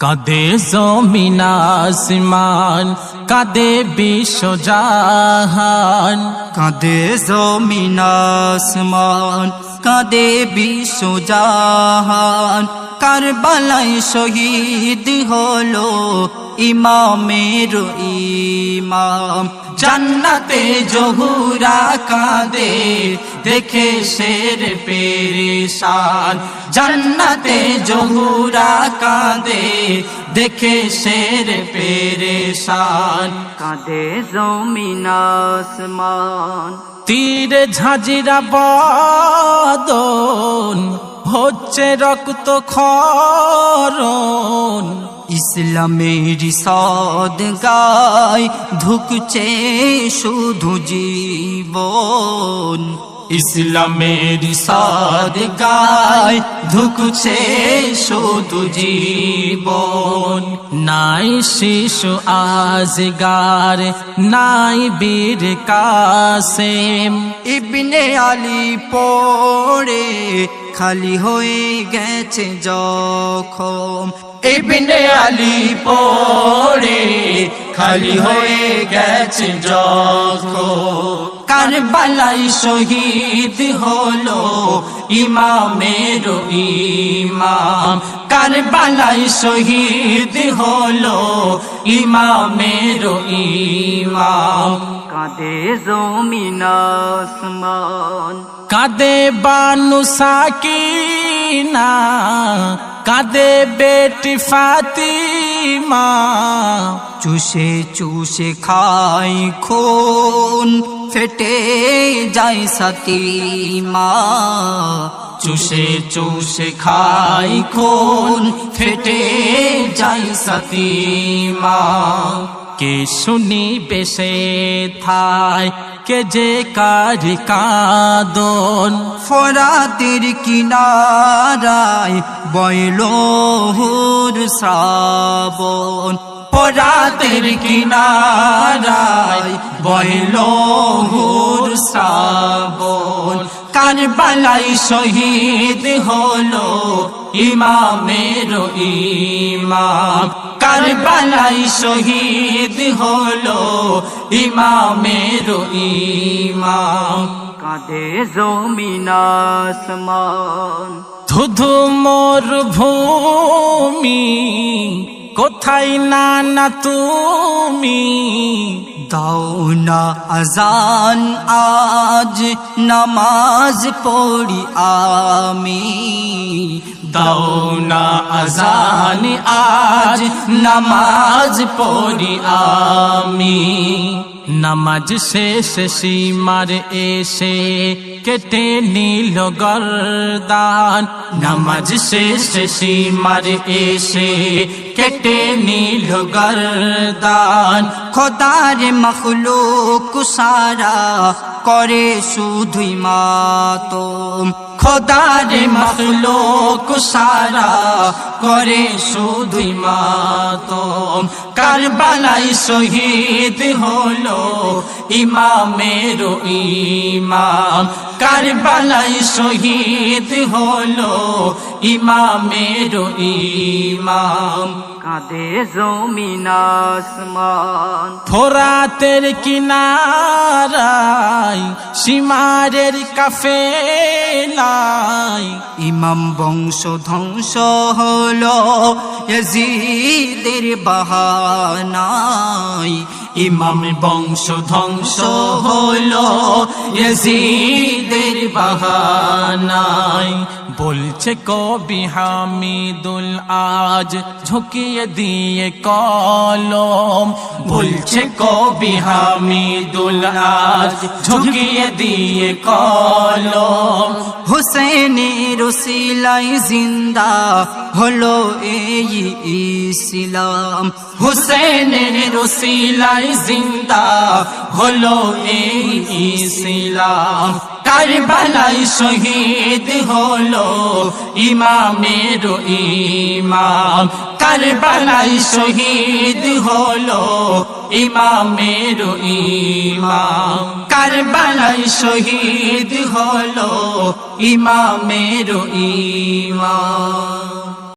কাঁদে জমিন আসমান, কাঁদে বিশ্বজাহান। কাঁদে জমিন আসমান, কাঁদে বিশ্বজাহান। কারবালায় শহীদ হলো ইমামের ইমাম। জান্নাতে জহুরা কাঁদে দেখে শের পেরেশান। জান্নাতে জহুরা কাঁদে দেখে শের পেরেশান। কাঁদে জমিন আসমান, তীর ঝাঁঝরা বদন হচ্ছে রক্ত ক্ষরণ। ইসলামের সাদ গায় ধুকছে শুধু জীবন। ইসলামের সাদ গায় ধুকছে শুধু জীবন। নাই শিশু আজগার, নাই বীর কাসেম। ইবনে আলী পড়ে খালি হয়ে গেছে জখম। ইবনে আলী পড়ে খালি হয়ে গেছে জখম। কারবালায় শহীদ হলো ইমামের ইমাম। কারবালায় শহীদ হলো ইমামের ইমাম। কাঁদে জমিন আসমান, কাঁদে বানু সাকিনা, কাঁদে বেটি ফাতিমা। চুষে চুষে খাই খুন, ফেটে যায় সাতিমা। চুষে চুষে খাই খুন, ফেটে যায় সাতিমা। কে শুনিবে সে থায়, কে যে কার কাঁদন। ফোরাতের কিনারায় বয়লোহুর শ্রাবণ। ফোরাতের কিনারায় বয়লোহুর শ্রাবণ। কারবালায় শহীদ হলো ইমামের ইমাম। কারবালায় শহীদ হলো ইমামের ইমাম। কাঁদে জমিন আসমান, ধুধু মরুভূমি, কোথায় নানা তুমি। দাও না আজান আজ নামাজ পড়ি আমি। দাও না আজান আজ নামাজ পড়ি আমি। নামাজ শেষে সীমার এসে কেটে নিল গর্দান। নামাজ শেষে সীমার এসে কেটে নিল গর্দান। খোদার মখলুক সারা করে শুধুই মাতম। খোদার মখলুক সারা করে শুধুই মাতম। কারবালায় শহীদ হলো ইমামের ইমাম। কারবালায় শহীদ হলো ইমামের ইমাম। কাঁদে জমিন আসমান, ফোরাতের কিনারায় সীমারের কাফেলায় ইমাম বংশ ধ্বংস হলো ইয়াজিদের বাহানায়। ইমাম বংশ ধ্বংস হলো ইয়াজিদের বাহানায়। বলছে কবি হামিদুল আজ ঝুঁকিয়ে দিয়ে কলম। বলছে কবি হামিদুল আজ ঝুঁকিয়ে দিয়ে কলম। হুসেনের উসিলাই জিন্দা হলো এই ইসলাম। হুসেনের উসিলায় জিন্দা হলো এই ইসলাম। কারবালায় শহীদ হলো ইমামের ইমাম। কারবালায় শহীদ হলো ইমামের ইমাম। কারবালায় শহীদ হলো ইমামের ইমাম।